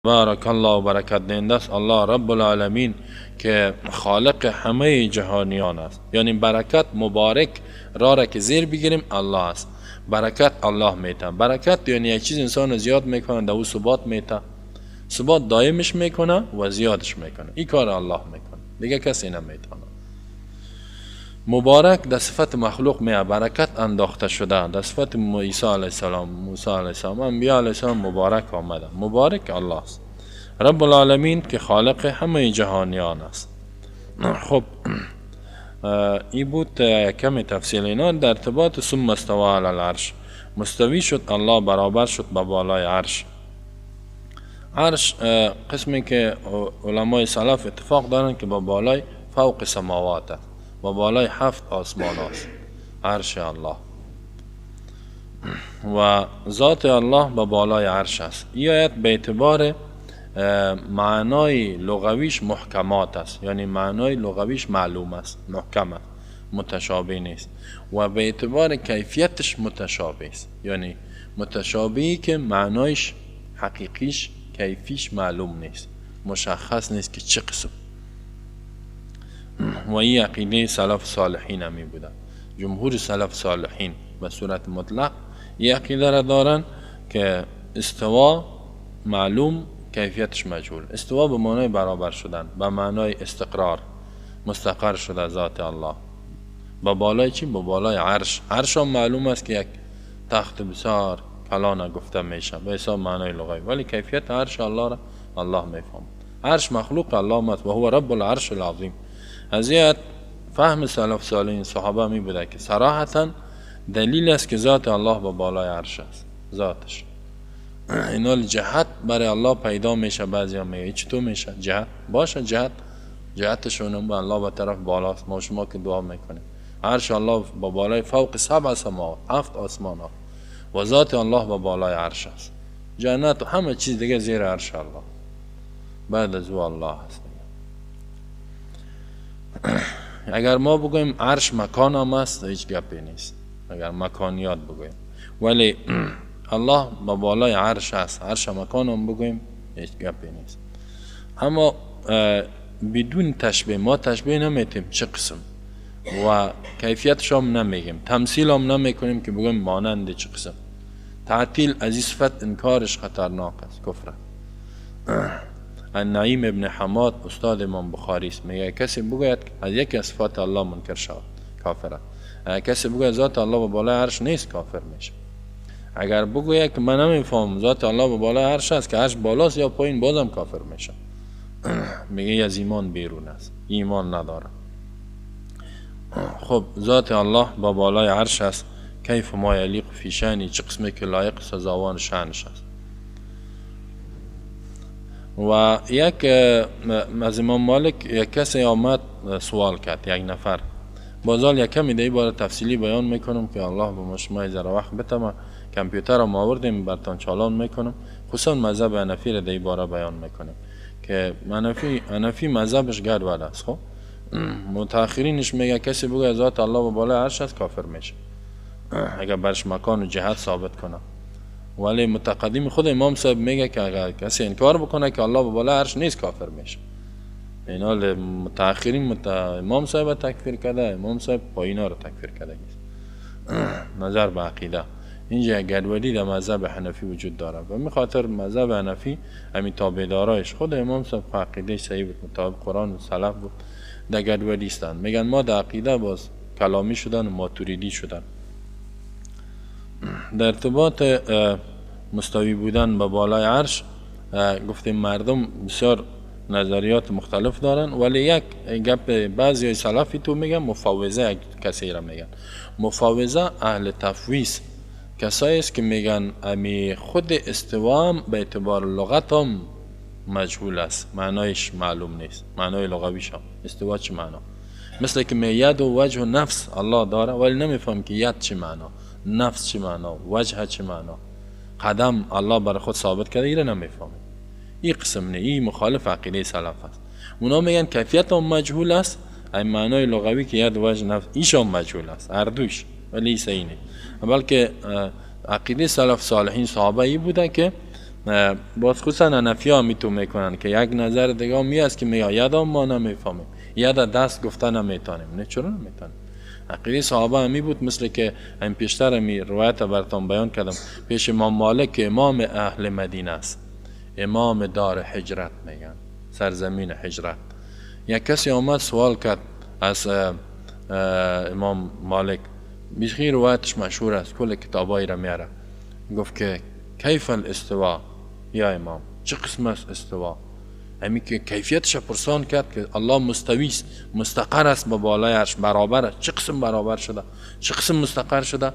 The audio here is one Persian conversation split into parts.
بارک الله و برکت دهنده است الله رب العالمین که خالق همه جهانیان است. یعنی برکت مبارک را که زیر بگیریم الله است. برکت الله میته. برکت یعنی یک چیز انسان زیاد میکنه در او ثبات میته، ثبات دائمش میکنه و زیادش میکنه. این کار الله میکنه، دیگه کسی نمیتونه. مبارک در صفت مخلوق میه، برکت انداخته شده در صفت عیسی علیه السلام، موسی علیه السلام، انبیا علیه السلام مبارک آمده. مبارک الله است رب العالمین که خالق همه جهانیان است. خب این بود کمی تفصیل اینا در ارتباط ثم استوى علی العرش. مستوی شد الله، برابر شد به بالای عرش. عرش قسمی که علمای سلف اتفاق دارن که با بالای فوق سماوات است، با بالای 7 آسمان است عرش الله، و ذات الله با بالای عرش است. این آیت به اعتبار معنای لغویش محکمات است، یعنی معنای لغویش معلوم است، محکم است، متشابه نیست. و به اعتبار کیفیتش متشابه است، یعنی متشابهی که معنایش حقیقیش کیفیش معلوم نیست، مشخص نیست که چه قسم. و این عقیده سلف صالحین همی بوده. جمهور سلف صالحین به صورت مطلق این عقیده را دارن که استوا معلوم، کیفیتش مجهول. استوا به معنای برابر شدن، به معنای استقرار، مستقر شده ذات الله. با بالای چی؟ با بالای عرش. عرش هم معلوم است که یک تخت بسیار کلان گفته میشه به حساب معنای لغوی، ولی کیفیت عرش الله را الله میفهم. عرش مخلوق الله است و هو رب العرش العظیم. از این فهم سلف صالحین صحابه می بوده که صراحتا دلیل است که ذات الله با بالای عرش است. ذاتش اینا جهت برای الله پیدا میشه. بعضی ها میگه چطور میشه؟ جهت باشه، جهتشون با الله به طرف بالاست. ما شما که دعا میکنیم عرش الله با بالای فوق 7 سماوات، 7 آسمان ها، و ذات الله با بالای عرش است. جنت و همه چیز دیگه زیر عرش الله، بعد از او الله هست. اگر ما بگویم عرش مکان هم است هیچ گپی نیست، اگر مکانیات بگویم، ولی الله با بالای عرش است، عرش مکان هم بگویم هیچ گپی نیست. اما بدون تشبیه، ما تشبیه نمیتیم چه قسم و کیفیتش هم نمیگیم، تمثیل هم نمیکنیم که بگویم مانند چه قسم. تعطیل از این صفت انکارش خطرناک است، کفر. نعیم ابن حماد استاد امام بخاری است، میگه کسی بگوید از یکی از صفات الله منکر شود کافر است. کسی بگوید ذات الله با بالای عرش نیست کافر میشه. اگر بگوید که من نمیفهم ذات الله با بالای عرش است که عرش بالاست یا پایین، بازم کافر میشه. میگه از ایمان بیرون است، ایمان نداره. خب ذات الله با بالای عرش است. کیف ما یلیق فی شأنی، چه قسمی که لایق سزاوار شأنش است. و یک از امام مالک یک کسی آمد سوال کرد، یک نفر. بازال یک کمی دیگه بار تفصیلی بیان میکنم که الله به شما ذره وقت بتم. کامپیوتر هم آوردیم براتون چالان میکنم، خصوصا مذهب حنفی را دیگه بار بیان میکنیم که حنفی مذهبش گرد است. خب متأخرینش میگه کسی بگه ذات الله با بالای عرش است کافر میشه اگر برش مکان و جهت ثابت کنه. ولی متقدم خود امام صاحب میگه که اگر کسی انکار بکنه که الله با بالای عرش نیست کافر میشه. اینا متأخرین امام صاحب تکفیر کرده، امام صاحب پایینا رو تکفیر کرده. نظر به عقیده اینجا گډوډي در مذهب حنفی وجود داره و می خاطر مذهب حنفی همین تابعدارایش خود امام صاحب عقیده صحیح بود، مطابق قرآن و سلف بود، در گډوډي استن. میگن ما در عقیده باز کلامی شدن و ماتوریدی شدن. در ارتباط مستوی بودن با بالای عرش گفتیم مردم بسیار نظریات مختلف دارن، ولی یک گپ بعضی سلفی تو میگن مفوضه، کسی را میگن مفوضه اهل تفویض، کسایی است که میگن امی خود استوا هم به اعتبار لغت هم مجهول است، معنایش معلوم نیست، معنای لغویش هم استوا چه معنا. مثل که می ید و وجه و نفس الله داره ولی نمیفهم که ید چه معنا، نفس چه معنا، وجه چه معنا، قدم الله برای خود ثابت کرده ایره نمیفهمه. این قسم نه، این مخالف عقیده سلف است. اونا میگن کیفیت هم مجهول است، این معنای لغوی که ید وجه نفس ایش هم مجهول است، اردوش، ولی صحیح نه. بلکه عقیده سلف صالحین صحابه ای بوده که باز خصوصا حنفی‌ها میتون میکنن که یک نظر دیگه می است که میگه یدا ما نمیفهمیم، یدا دست گفته نمیتونیم. نه چرا نمیتونیم؟ عقیده صحابه همی بود، مثل که این پیشتر می روایت براتون بیان کردم پیش امام مالک که امام اهل مدینه است، امام دار هجرت میگن، سرزمین هجرت. یک کسی آمد سوال کرد از امام مالک، بیخی روایتش مشهور است، کل کتابایی را میاره، گفت که کیف الاستوا یا امام، چه قسم است استوا؟ همین که کیفیتش پرسان کرد که الله مستوی است، مستقر است به بالای عرش، برابر است. چه قسم برابر شده، چه قسم مستقر شده؟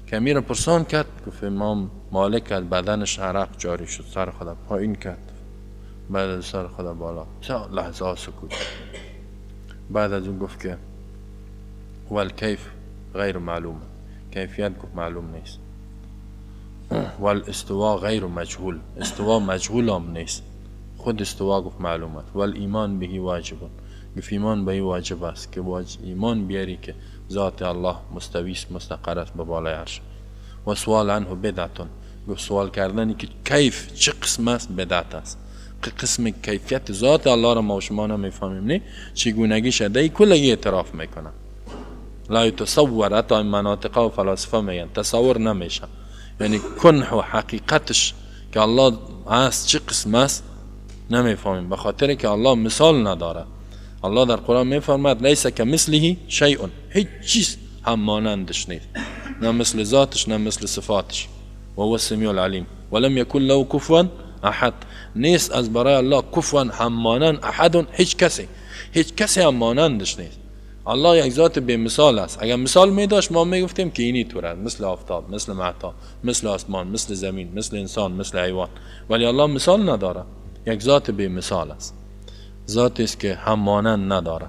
که امیر پرسان کرد، گفت امام مالک از بدنش عرق جاری شد، سر خدا پایین کرد، بعد از سر خدا بالا، لحظه سکوت. بعد از اون گفت که والکیف غیر معلوم، کیفیت گفت معلوم نیست. والاستوا غیر مجهول، استوا مجهول هم نیست، خود استوا گفت معلومت. والایمان بهی واجب، گفت ایمان بهی واجب است که ایمان بیاری که ذات الله مستوی است، مستقر است به بالای عرش. و سوال عنه بدعتون، گفت سوال کردنی که کیف چه قسم است بدعت است. قسم کیفیت ذات الله را ما و شما نمیفهمیم، نه چگونگی شده کلگی اعتراف میکنن. لا يتصور، حتی این مناطقه و فلاسفه میگن تصور نمیشه، یعنی کنح و حقیقتش که الله هست چه قسم است نمیفهمیم، به خاطر که الله مثال نداره. الله در قرآن میفرماید لیس کمثله شیء، هیچ چیز هم مانندش نیست، نه مثل ذاتش نه مثل صفاتش. و هو السمیع العلیم. ولم یکن له کفوا احد، نیست از برای الله کفوا هم مانند احد، هیچ کسی هم مانندش نیست. الله یک ذات بی مثال است. اگر مثال می داشت ما می گفتیم که اینی طور است، مثل آفتاب، مثل مهتاب، مثل آسمان، مثل زمین، مثل انسان، مثل حیوان. ولی الله مثال نداره، یک ذات بی مثال است، ذاتی است که هم مانند نداره،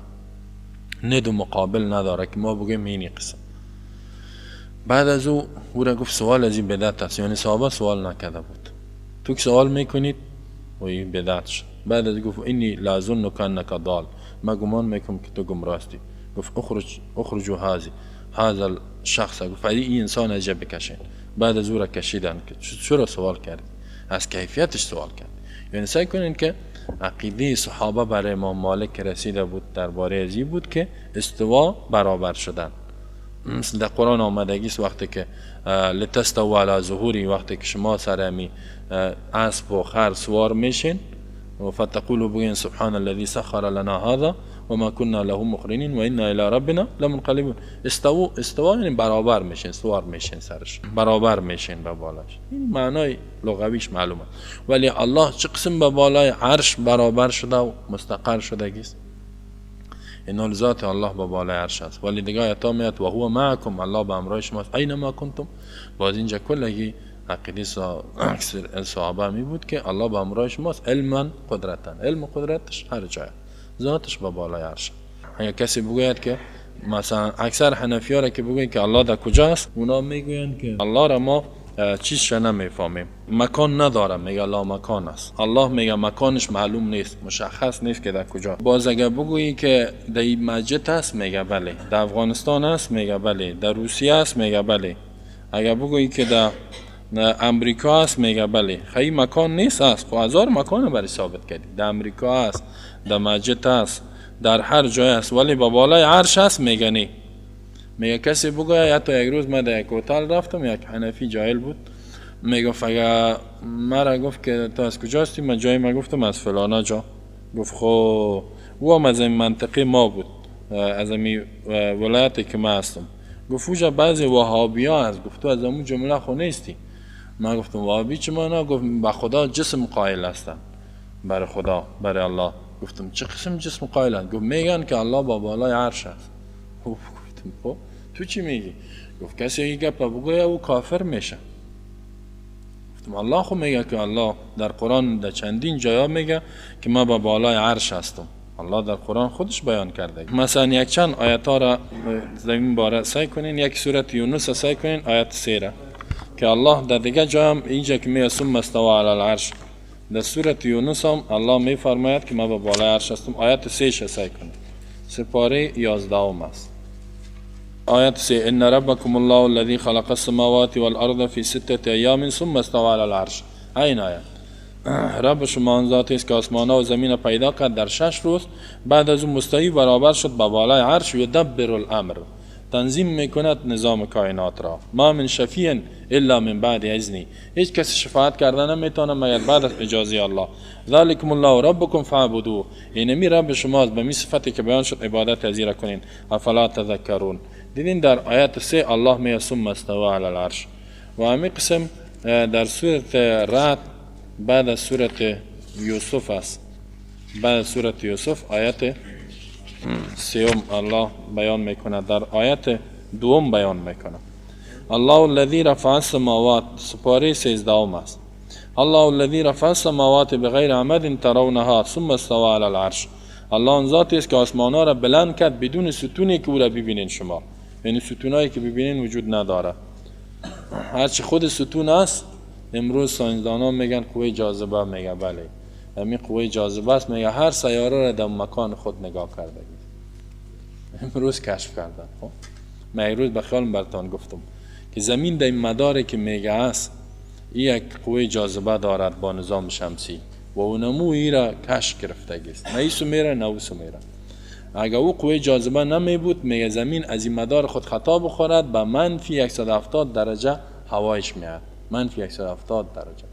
ند و مقابل نداره که ما بگیم اینی قسم. بعد از او را گفت سوال از این بدعت است، یعنی صحابه سوال نکرده بود، تو که سوال میکنید و این بدعت شد. بعد از گفت اینی لا اظنک انک ضال، ما گمان میکنم که تو گمراه هستی. گفت اخرجوا هذا الشخص، گفت این انسان از جا بکشین. بعد از او را کشیدن که چرا سوال کردی؟ از کیفیتش سوال کرد. یعنی سعی کنین که عقیده صحابه برای امام مالک رسیده بود درباره ازی بود که استوا برابر شدن. مثل در قرآن آمدگی وقتی که لتستووا علی ظهوری، وقتی که شما سر امی اسب و خر سوار میشین و فتقولوا بگین سبحان الذي سخر لنا هذا وما كنا له مقرنين وانا الى ربنا لمنقلبون. استوا یعنی برابر میشین، سوار میشین، سرش برابر میشین به بالاش. این معنای لغویش معلومه. ولی الله چه قسم به بالای عرش برابر شده و مستقر شده است؟ این ذات الله به بالای عرش است. ولی دیگه آیات میاد و هو معکم، الله به همراه شماست اینما کنتم. باز اینجا کلگی عقیده اکثر صحابه می بود که الله به همراه شماست، علما قدرتا، علم و قدرتش هر جای، ذاتش به بالای عرش. اگر کسی بگوید که مثلا اکثر حنفی‌ها را که بگوید که الله در کجاست، اونا میگویند که الله را ما چیزش نمیفهمیم، مکان نداره، میگه الله مکان است. الله میگه مکانش معلوم نیست، مشخص نیست که در کجا. باز اگر بگویی که در مسجد است، میگه بله. در افغانستان است، میگه بله. در روسیه است، میگه بله. اگر بگویی که در امریکا است، میگه بله. خیلی مکان نیست است، خب هزار مکان برای ثابت کردی. در امریکا است، در مسجد است، در هر جای است، ولی با بالای عرش است، میگه نه. میگه کسی بگوید حتی یک روز من در یک هتل رفتم، یک حنفی جاهل بود، میگفت اگر مرا گفت که تو از کجا هستی، من جای ما گفتم از فلانا جا. گفت خب او هم از این منطقه ما بود، از این ولایتی که من هستم. گفت اوجا بعضی وهابی ها هست، گفت تو از همون جمله خو نیستی. من گفتم وهابی چه معنی؟ گفت به خدا جسم قائل هستن، برای خدا، برای الله. گفتم چه قسم جسم قائل هست؟ گفت میگن که الله با بالای عرش است. گفتم خب تو چی میگی؟ گفت کسی این گپ بگوید او کافر میشه. گفتم الله خو میگه که الله در قرآن در چندین جایا میگه که ما با بالای عرش هستم. الله در قرآن خودش بیان کرده. مثلا یک چند آیات ها را در این باره سعی کنین، یک سورت یونس سعی کنین آیت 3 را که الله در دیگه جا هم اینجا که میگه ثم استوى علی العرش، در سورت یونس هم الله میفرماید که ما با بالای عرش هستم. آیت 3 سعی کنین، سپاره 11 است. آیت 3 ان ربکم الله الذی خلق السماوات والارض فی 6 ایام ثم استوى علی العرش. این آیت رب شما آن ذاتی است که آسمان و زمین پیدا کرد در 6 روز، بعد از اون مستوی برابر شد با بالای عرش. یدبر الامر، تنظیم میکند نظام کائنات را. ما من شفیع الا من بعد اذنی، هیچ کسی شفاعت کردن نمیتونه مگر بعد از اجازه الله. ذالکم الله ربکم فاعبدوه، اینمی رب شماست به می صفتی که بیان شد عبادت از را کنین. افلا تذکرون. دیدین در آیت 3 الله می ثم استوى علی العرش. و همین قسم در سورت رعد بعد از سورت یوسف است. بعد از سورت یوسف آیت 3 الله بیان میکنه، در آیت 2 بیان میکنه. الله الذی رفع السماوات، سپاره 13 است. الله الذی رفع السماوات بغیر عمد ترونها ثم استوى علی العرش. الله آن ذاتی است که آسمان‌ها را بلند کرد بدون ستونی که او را ببینین شما، یعنی ستونایی که ببینین وجود نداره. هرچی خود ستون است، امروز ساینسدانا میگن قوه جاذبه، میگه بله همین قوه جاذبه است، میگه هر سیاره را در مکان خود نگاه کرده، امروز کشف کردن. من امروز به خیال براتون گفتم که زمین در این مداری که میگه است یک قوه جاذبه دارد با نظام شمسی و اونمو ای را کشف گرفته است، نه ایسو میره نه اوسو میره. اگر او قوه جاذبه نمی بود میگه زمین از این مدار خود خطا بخورد به منفی 170 درجه هوایش میاد، منفی 170 درجه.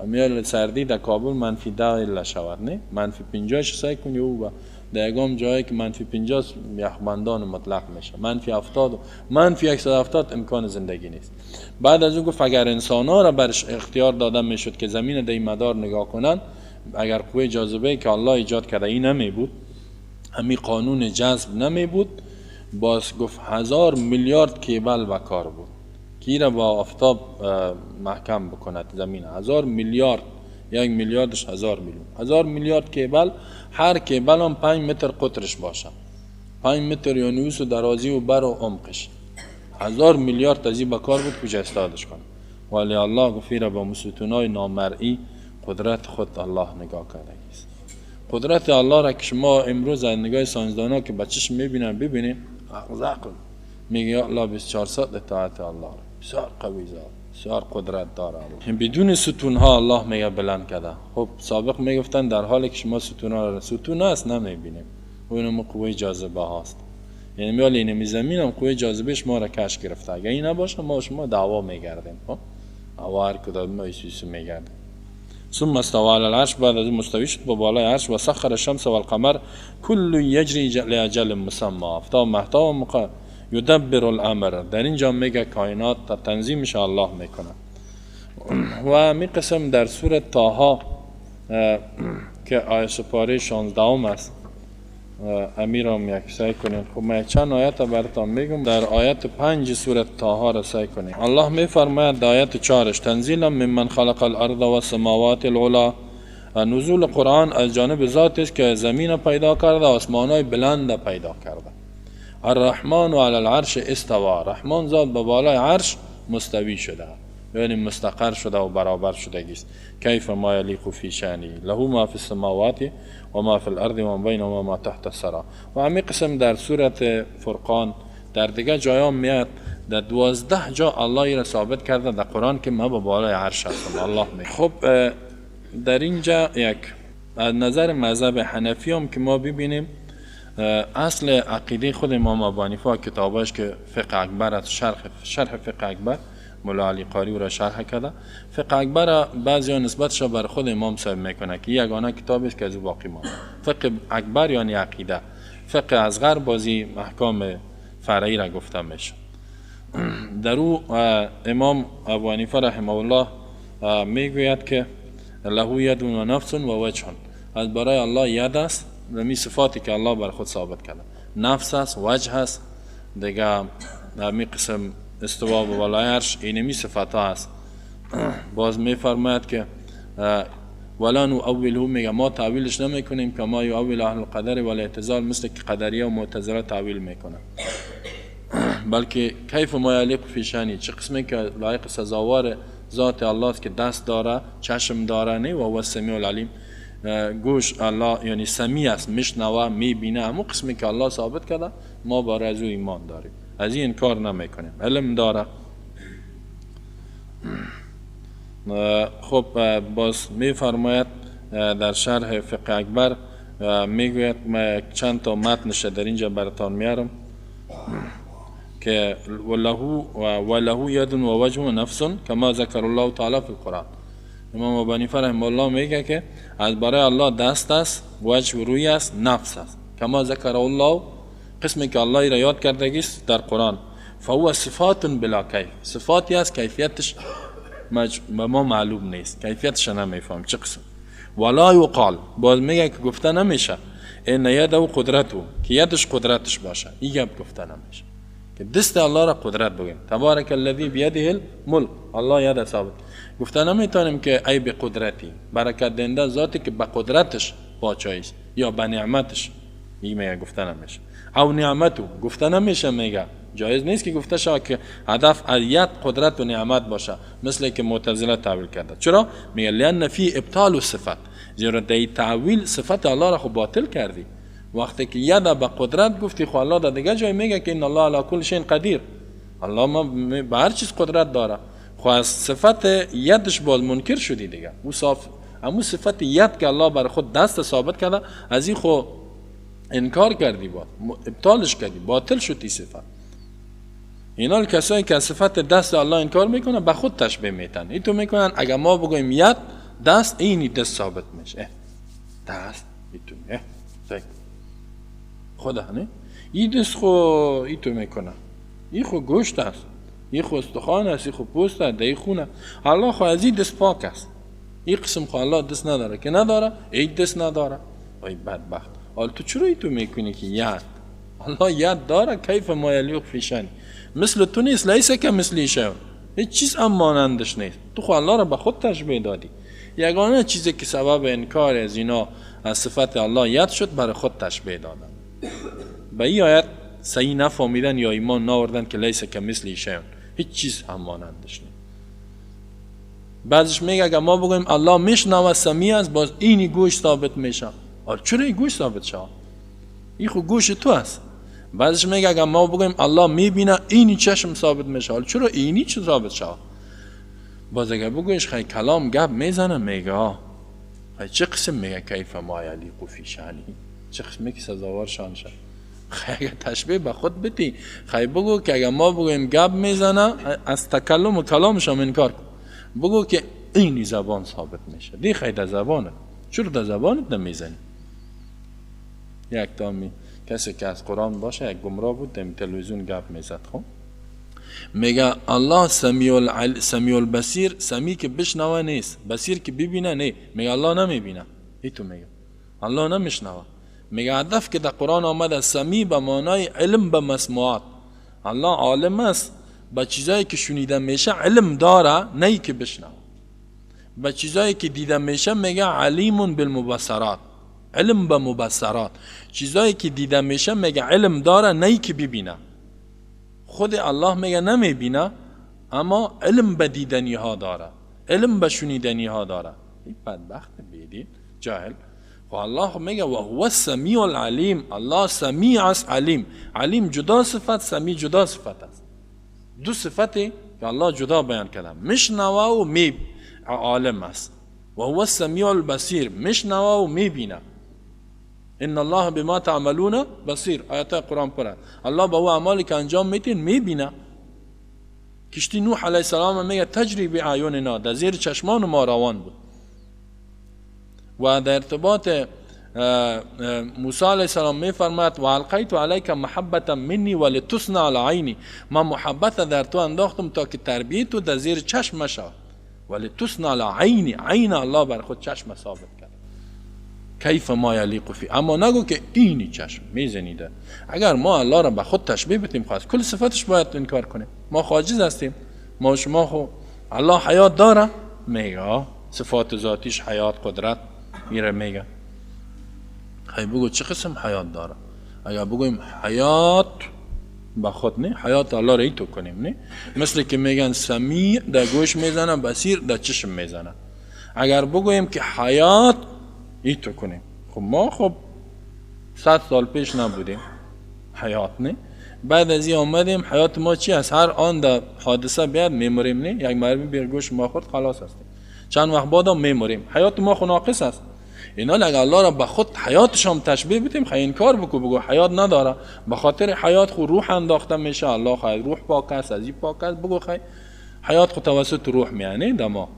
میال سردی در کابل منفی 10 الا شود، نه منفی 50 سعی کنی او در یکم جایی که منفی 50 یخبندان مطلق میشه، منفی 70 منفی 170 امکان زندگی نیست. بعد از اون گفت اگر انسان ها را برش اختیار داده میشد که زمین در این مدار نگاه کنن، اگر قوه جاذبه که الله ایجاد کرده این نمی بود، همین قانون جذب نمی بود، باز گفت 1000 میلیارد کیبل به کار بود که را با آفتاب محکم بکند زمین. 1000 میلیارد، 1 میلیاردش 1000 میلیون، 1000 میلیارد کیبل، هر کیبل هم 5 متر قطرش باشه، 5 متر یا نویس و درازی و بر و عمقش. 1000 میلیارد از این به کار بود کجا استادش کنه. ولی الله گفت را با ستونای نامرئی قدرت خود الله نگاه کرده است. قدرت الله را که شما امروز از نگاه ساینسدانا که بچه‌ش میبینن ببینید، عقل میگه الله 24 ساعت اطاعت الله، بسیار قوی ذات، بسیار قدرت داره الله. بدون ستون ها الله میگه بلند کرده. خب سابق میگفتن در حالی که شما ستون ها را ستون هست نمیبینیم، اونم قوه جاذبه هاست. یعنی میال اینمی زمین هم قوه جاذبه شما را کش گرفته، اگه این نباشه ما شما دعوا میگردیم، هوا هر کدام ما ایسویسو میگردیم. ثم استوى على العرش، بعد از مستوی شد با بالای عرش. و سخر الشمس والقمر كل يجري لاجل مسمى، افتاب محتاب یدبر الامر. در اینجا میگه کائنات تا تنظیمش الله میکنه. و می قسم در سوره طه که آیه سپاره 16 است، امیرام یک سعی کنین. خب من چند آیت براتون میگم. در آیت 5 سوره طه را سعی کنین. الله میفرماید در آیت 4 تنزیلا ممن خلق الارض و السماوات العلا، نزول قرآن از جانب ذاتی است که زمین پیدا کرده، آسمان‌های بلند پیدا کرده. الرحمن علی العرش استوى، رحمان ذات به بالای عرش مستوی شده، یعنی مستقر شده و برابر شده است. کیف ما یلیق فی شانی له ما فی السماوات و ما فی الارض و ما بینهما ما تحت الثری. و همین قسم در سوره فرقان در دیگه جایان میاد، در 12 جا الله را ثابت کرده در قرآن که ما به بالای عرش هستم. الله می خب در اینجا یک از نظر مذهب حنفی هم که ما ببینیم، اصل عقیده خود امام ابو حنیفه کتابش که فقه اکبر است، شرح فقه اکبر مولا علی قاری را شرح کرده. فقه اکبر بعضیا نسبتش بر خود امام صاحب میکنه که یگانه کتابی است که از او باقی مانده. فقه اکبر یعنی عقیده، فقه اصغر بازی احکام فرعی را گفته میشه. در او امام ابو حنیفه رحمه الله میگوید که له ید و نفس و وجه، از برای الله ید است و می صفاتی که الله بر خود ثابت کرده، نفس است، وجه است، دیگه می قسم استوا به بالای عرش، اینمی صفات ها است. باز می فرماید که ولا نؤوله، میگه ما تعویلش نمی کنیم که ما یؤول اهل القدر والاعتزال، مثل که قدریه و معتزله تعویل میکنه، بلکه کیف ما یلیق فی شانی، چه قسمی که لایق سزاوار ذات الله است که دست داره، چشم داره، نه و هو السمیع العلیم، گوش الله یعنی سمیع است، میشنوه، میبینه، همون قسمی که الله ثابت کرده ما بر از او ایمان داریم، از این انکار نمیکنیم. علم داره. خب باز میفرماید در شرح فقه اکبر میگوید چند تا متنش در اینجا براتان میارم که وله ید و وجه و نفس کما ذکر الله تعالی فی القرآن. امام ابو حنیفه رحمه الله میگه که از برای الله دست است، وجه و روی است، نفس است. کما ذکر الله، قسمی که الله را یاد کردگی است در قرآن. فهو صفات بلا کیف، صفاتی است کیفیتش ما معلوم نیست، کیفیتش نمیفهم چه قسم. ولا یقال، باز میگه که گفته نمیشه این ید و قدرتو، که یدش قدرتش باشه، این گفته نمیشه که دست الله را قدرت بگیم. تبارک الذی بیده الملک، الله ید ثابت. گفته نمیتونیم که ای به قدرتی، برکت دهنده ذاتی که به قدرتش پادشاهی است یا به نعمتش، این میگه گفته نمیشه. او نعمتو گفته نمیشه، میگه جایز نیست که گفته شود که هدف ید قدرت و نعمت باشه، مثل که معتزله تعبیر کرده. چرا؟ میگه لان فی ابطال الصفات، زیرا در تعویل صفت الله را خود باطل کردی. وقتی که ید به قدرت گفتی، خو الله در دیگه جای میگه که ان الله علی کل شیء قدیر، الله ما به هر چیز قدرت داره. خو از صفت یدش باز منکر شدی دیگه. او صاف همون صفت ید که الله بر خود دست ثابت کرده، از این خو انکار کردی، با ابطالش کردی، باطل شدی صفت. اینا کسایی که صفت دست الله انکار میکنن به خود تشبیه میتن. این تو میکنن اگر ما بگویم ید دست، اینی دست ثابت میشه، دست ایتون خدا نه، این دست خو ایتو میکنه، این خو گوشت است، این خو استخوان است، این خو پوست است، این خونه. الله خو از این دست پاک است. این قسم خو الله دست نداره که نداره، این دست نداره. ای بدبخت، حال تو چرا ایتو میکنی که ید؟ الله ید داره، کیف ما یلیق فی شأنه. مثل تو نیست، لیس کمثله شیء، هیچ چیز هم مانندش نیست. تو خو الله را به خود تشبیه دادی. یگانه چیزی که سبب انکار از اینا از صفت الله ید شد، برای خود تشبیه دادن. به این آیت صحیح نفهمیدن یا ایمان ناوردن که لیس کمثله شیء، هیچ چیز هم مانندش نیست. بعضش میگه اگه ما بگویم الله میشنوه، سمیع است، باز اینی گوش ثابت میشه. چرا این گوش ثابت شه؟ این خو گوش تو است. بعضش میگه اگه ما بگویم الله میبینه، اینی چشم ثابت میشه. چرا اینی چه ثابت شه؟ باز اگه بگویش خیلی کلام گپ میزنه، میگه خیلی چه قسم میگه کیف ما یلیق فی شأنه، چه قسمی که سزاوار شان شه. خیلی اگه تشبیه به خود بدی، خیلی بگو که اگه ما بگویم گپ میزنه، از تکلم و کلامش هم انکار کن. بگو که اینی زبان ثابت میشه، دی خیلی در زبانه، چرا در زبانت نمیزنی؟ یک دامی کسی که از قرآن باشه، یک گمراه بود، در تلویزیون گپ میزد. خب میگه الله سمیع البصیر، سمیع که بشنوه نیست، بصیر که ببینه نه. میگه الله نمیبینه، ایتو میگه الله نمیشنوه. میگه هدف که در قرآن آمده سمیع به معنای علم به مسموعات، الله عالم است به چیزایی که شنیده میشه، علم داره، نه که بشنوه. به چیزایی که دیده میشه میگه علیم بالمبصرات، علم به مبصرات. چیزایی که دیده میشه میگه علم داره، نه که ببینه. خود الله میگه نمیبینه، اما علم به دیدنی ها داره، علم به شنیدنی ها داره. این بدبخت بیدین جاهل. و الله میگه و هو السمیع العلیم، الله سمیع است، علیم. علیم جدا صفت، سمیع جدا صفت است. دو صفتی که الله جدا بیان کرده، میشنوه و عالم است. و هو السمیع البصیر، میشنوه و میبینه. ان الله بما تعملون بصیر، آیات قرآن پره. الله به او اعمالی که انجام میدین میبینه. کشتی نوح علیه السلام میگه تجری باعیننا، در زیر چشمان ما روان بود. و در ارتباط موسی علیه السلام میفرماید و القیت علیک محبتا منی ولتصنع علی عینی، من محبت در تو انداختم تا که تربیت تو در زیر چشم شود. ولتصنع علی عینی، عین الله بر خود چشم ثابت کرد. کیف ما یلیق فی، اما نگو که اینی چشم میزنیده. اگر ما الله را به خود تشبیه بدیم، خواست کل صفتش باید انکار کنیم. ما عاجز هستیم. ما شما خو الله حیات داره، میگه صفات ذاتیش حیات، قدرت میره میگه. خیلی بگو چه قسم حیات داره؟ اگر بگویم حیات به خود نه، حیات الله را ایتو کنیم نه. مثل که میگن سمیع در گوش میزنه، بصیر در چشم میزنه. اگر بگویم که حیات ایتو کنیم، خب ما خب 100 سال پیش نبودیم حیات نه. بعد از این آمدیم، حیات ما چی است؟ هر آن در حادثه بیاد میموریم نه. یک مرمی بیر گوش ما خورد خلاص هستیم. چند وقت بعد هم میمریم. حیات ما خو ناقص است. اینا اگر الله را به خود حیاتش هم تشبیه بدیم، خیلی انکار بگو حیات نداره، به خاطر حیات خو روح انداخته میشه. الله خیلی روح پاک است، از این پاک است، بگو خیلی حیات خو توسط روح میانه دما.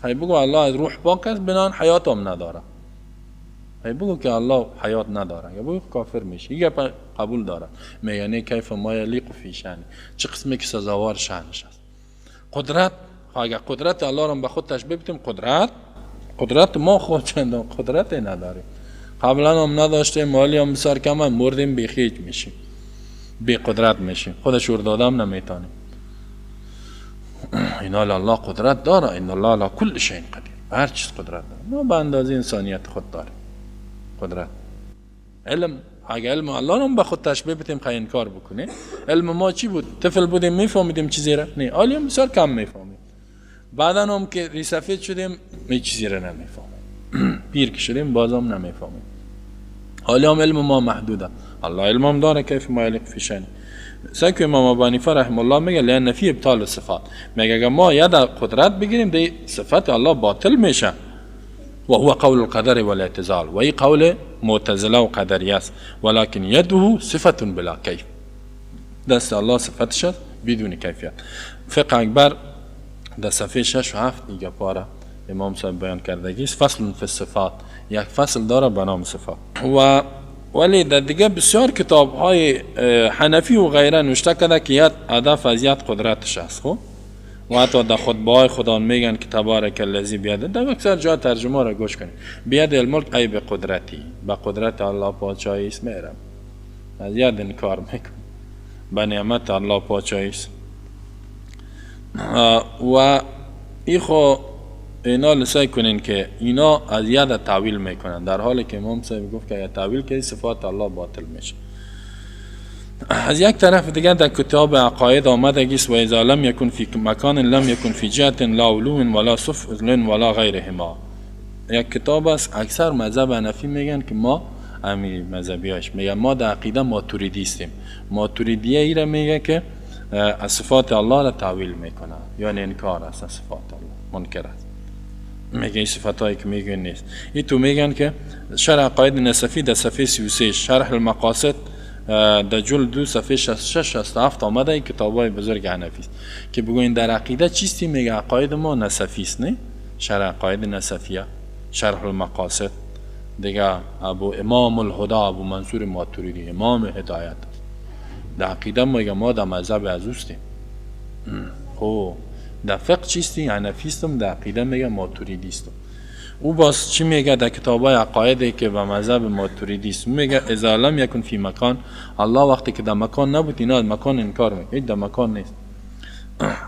خیلی بگو الله از روح پاک است، بنان حیات هم نداره. خیلی بگو که الله حیات نداره، یا بگو کافر میشه. یه قبول داره، میانه کیف ما یلیق فی شأن، چه قسمی که سزاوار شأنش است. قدرت، اگر قدرت الله را به خود تشبیه بدیم، قدرت ما خود چندان قدرت نداریم. قبلا هم نداشتیم، مالی هم بسیار کم، مردیم بیخیج میشیم، بی قدرت میشیم، خودش اردادم نمیتونیم. اینا الله قدرت داره، این الله علی کل شیء قدیر، هر چیز قدرت داره. ما به اندازه انسانیت خود داریم قدرت. علم، اگه علم الله رو به خود تشبیه بدیم خیلی انکار بکنه. علم ما چی بود؟ طفل بودیم میفهمیدیم چیزی را؟ نه، حالی هم بسیار کم میفهمیم. بعدا هم که ریسفید شدیم هیچ چیزی را نمیفهمیم. پیر که شدیم بازم نمیفهمیم. حالی هم علم ما محدوده. الله علم هم داره کیف ما یلیق فی شأن. سعی امام ابو حنیفه رحمه الله میگه لان فی ابطال صفات، میگه اگر ما ید قدرت بگیریم دی صفات الله باطل میشه. و هو قول القدر والاعتزال، و ای قول معتزله و قدریه است. ولكن یده صفه بلا کیف، دست الله صفتش است بدون کیفیت. فقه اکبر در صفحه 6 و 7 دیگه پاره امام صاحب بیان کردگی است. فصل فی الصفات، یک فصل داره به نام صفات. و ولی در دیگه بسیار کتاب های حنفی و غیره نوشته کرده که یاد هدف از یاد قدرتش است. خب و حتی در خطبه های خدا میگن که تبارک الذی بیده، در اکثر جا ترجمه را گوش کنید، بیده الملک ای به قدرتی، به قدرت الله پادشاهی است. میرم از یاد انکار میکن، به نعمت الله پادشاهی است. و ایخو اینا لسای کنین که اینا از یاد تعویل میکنن، در حالی که امام صاحب گفت که تعویل که صفات الله باطل میشه. از یک طرف دیگر در کتاب عقاید آمده است و اذا لم یکن فی مکان لم یکن فی جهت لا علو ولا سفل ولا غیرهما. یک کتاب است، اکثر مذهب حنفی میگن که ما امی مذهبیاش میگن ما در عقیده ماتوریدی استیم. ماتوریدیه ای را میگه که از صفات الله را تعویل میکنه، یعنی انکار است از صفات الله، منکر است. میگه این صفاتایی که میگن نیست. این تو میگن که شرح عقاید نصفی در صفحه 33، شرح المقاصد در جلد 2 صفحه 66-67 آمده. این کتابای بزرگ حنفی است که بگوین در عقیده چیستی. میگه عقاید ما نصفی است، نه شرح عقاید نصفیه، شرح المقاصد دیگه ابو امام الهدا ابو منصور ماتوریدی امام هدایت. در عقیده ما در مذهب از اوستیم. خب در فقه چیستی؟ حنفی استم، در عقیده میگه ماتوریدی استم. او باز چی میگه در کتابای عقایدی که به مذهب ماتوریدی است؟ میگه اذا لم یکن فی مکان، الله وقتی که در مکان نبود اینا از مکان انکار میگه، در مکان نیست.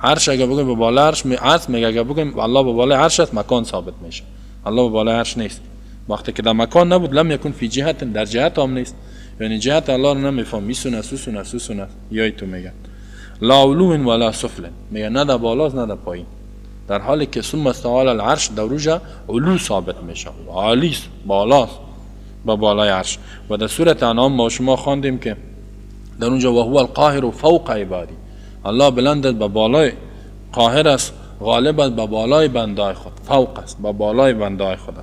عرش اگه بگیم به بالا عرش میگه، اگه بگیم الله به بالا عرش است مکان ثابت میشه. الله به بالا عرش نیست. وقتی که در مکان نبود لم یکن فی جهت، در جهت هم نیست، یعنی جهت الله رو نمیفهم. میسونه سوسونه یای تو میگه لا علو ولا سفل، میگه نه در بالاست نه در پایین، در حالی که ثم استوى علی العرش در روجا علو ثابت میشه، عالیست، بالاست، با بالای عرش. و در سوره انعام ما شما خواندیم که در اونجا و هو القاهر فوق عبادی، الله بلند است به بالای، قاهر است، غالب است به بالای بندای خود، فوق است به بالای بندای خود.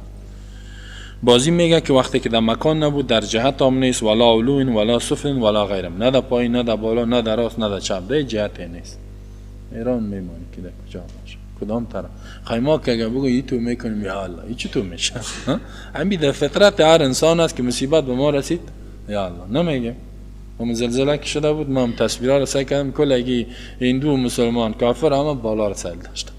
بازی میگه که وقتی که در مکان نبود در جهت هم نیست، ولا علو ولا سفل ولا غیرم، نه در پایین نه در بالا نه در راست نه در چپ، در جهت نیست. ایران میمانی که در کجا باشه، کدام طرف. خیما که اگه بگو ای تو میکنیم یا الله، ای چی تو میشه؟ همین در فطرت هر انسان است که مصیبت به ما رسید یا الله نمیگه. و زلزله که شده بود، من تصویرها رو سعی کردم کلگی هندو مسلمان کافر همه بالا رو سیل داشتن.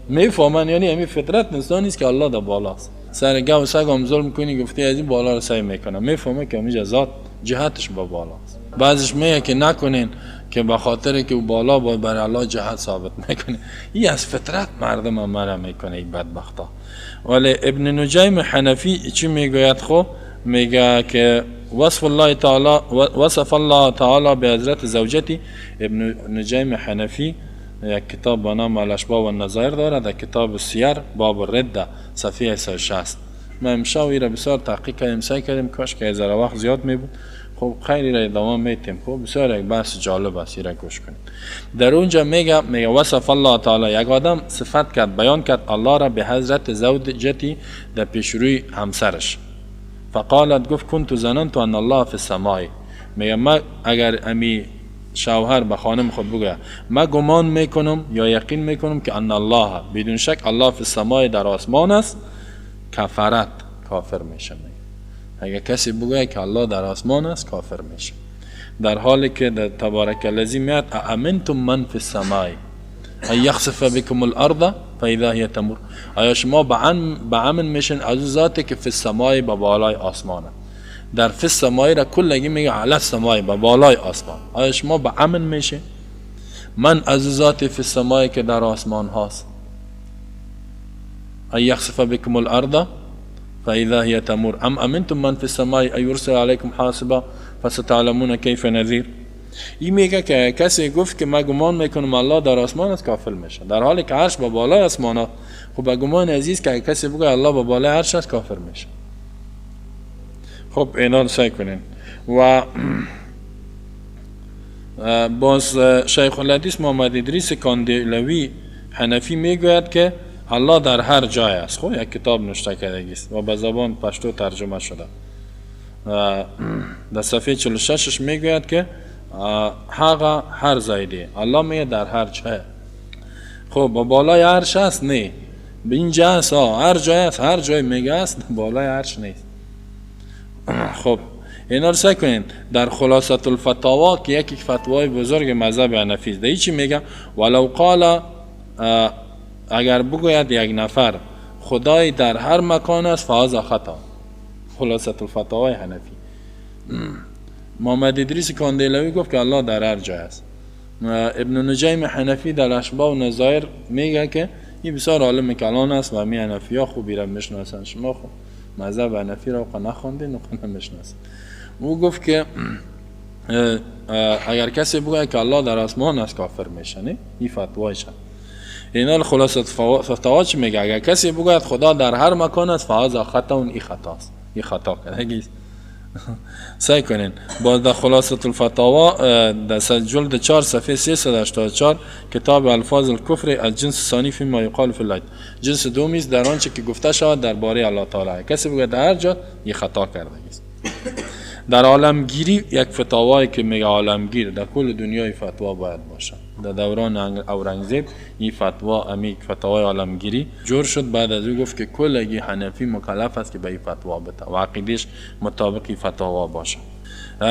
میفهمن یعنی همین فطرت انسانی است که الله در بالاست. سر گاو سگم ظلم کنی گفتی از این بالا رو سعی میکنه، میفهمه که همین ذات جهتش با بالاست. بعضش میگه که نکنین که به خاطر که او بالا باید برای الله جهت ثابت میکنه. این از فطرت مردم منع میکنه این بدبختا. ولی ابن نجیم حنفی چی میگوید؟ خب میگه که وصف الله تعالی به حضرت زوجتی. ابن نجیم حنفی یک کتاب به نام الاشباح و النظائر داره، در کتاب سیر باب الرده صفحه 160. ما امشب را بسیار تحقیق کردیم، سعی کردیم کاش که ذره وقت زیاد می بود. خب خب خیلی را ادامه میتیم. خب بسیار یک بحث جالب است، را گوش کنید. در اونجا میگه وصف الله تعالی، یک آدم صفت کرد، بیان کرد الله را به حضرت زوجتی در پیشروی همسرش. فقالت، گفت کنت ظننت ان الله فی السماء. میگه ما اگر امی شوهر به خانم خود بگه ما گمان میکنم یا یقین میکنم که ان الله، بدون شک الله فی السماء در آسمان است، کفرت کافر میشه. اگر کسی بگه که الله در آسمان است کافر میشه، در حالی که در تبارک الذی میاد امنتم من فی السماء ان یخسف بكم الارض فاذا هی تمور. آیا شما به امن میشن از ذاتی که فی السماء به بالای آسمانه. در فی السماء را کلگی میگه علی السماء به بالای آسمان. آیا شما به امن میشه من از ذات فی السماء که در آسمان هاست، ان یخسف بكم الارض فاذا هی تمور ام امنتم من فی السماء ان یرسل علیکم حاصبا فستعلمون کیف نذیر. این میگه که کسی گفت که ما گمان میکنم الله در آسمان است کافر میشه، در حالی که عرش به بالای آسمان است. خب به گمان عزیز که کسی بگه الله به بالای عرش است کافر میشه. خب اینا سعی کنین. و باز شیخ الحدیث محمد ادریس کاندیلوی حنفی میگوید که الله در هر جای است. خب یک کتاب نوشته کرده است و به زبان پشتو ترجمه شده. در صفحه 46 میگوید که حقا هر زایده الله میگه در هر جای. خب با بالای عرش است؟ نه، به اینجا است، هر جای است، هر جای میگه است، بالای عرش نیست. خب اینا رو سعی کنین. در خلاصه الفتاوا که یک فتوای بزرگ مذهب حنفی است، چی میگه؟ ولو قال، اگر بگوید یک نفر خدای در هر مکان است فهذا خطا. خلاصه الفتاوای حنفی. محمد ادریس کاندیلوی گفت که الله در هر جای است. ابن نجیم حنفی در اشباح و نظایر میگه که این بسیار عالم کلان است و همی حنفی ها خوبی را میشناسن. شما خب مذهب حنفی را نخواندین و نمیشناسید. او گفت که اگر کسی بگه که الله در آسمان است کافر میشه. نه این فتوایشه. اینا خلاصه فتوا چی میگه؟ اگر کسی بگه خدا در هر مکان است فهذا خطا، این خطاست، این خطا کرده. سعی کنین. باز در خلاصه الفتاوا در جلد 4 صفحه 384 کتاب الفاظ الکفر از جنس ثانی فیما یقال فی الله، جنس دومی است در آنچه که گفته شود درباره الله تعالی. کسی بگه در هر جا، این خطا کرده است. در عالمگیری یک فتاوایی که میگه عالمگیر در کل دنیای فتوا باید باشه. در دوران اورنگزیب این فتوا، امی فتاوای عالمگیری جور شد. بعد از او گفت که کلگی حنفی مکلف است که به این فتوا بده و عقیدش مطابق فتوا باشه.